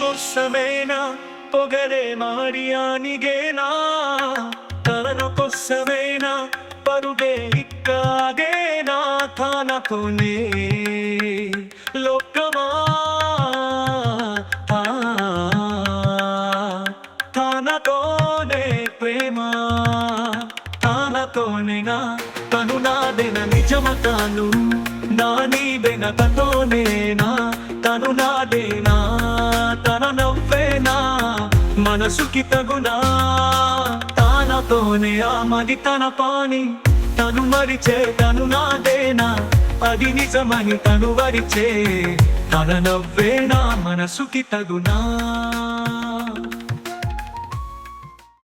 కోసమేనా పొగరే మారియానిగేనా, తనను కోసమేనా పరుగే ఇక్కాగేనా, తనతోనే లోకమా తనతోనే ప్రేమ, తనతోనేనా తను నాదెన నిజమతాను, నా నీదెన తనతోనేనా, తను నాదేనా తన నవ్వేనా మనసుకి తగునా, తనతోనే ఆమది తన పాని, తను మరిచే తను నాదేనా అది నిజమని తను వరిచే, తన నవ్వేనా మనసుకి తగునా.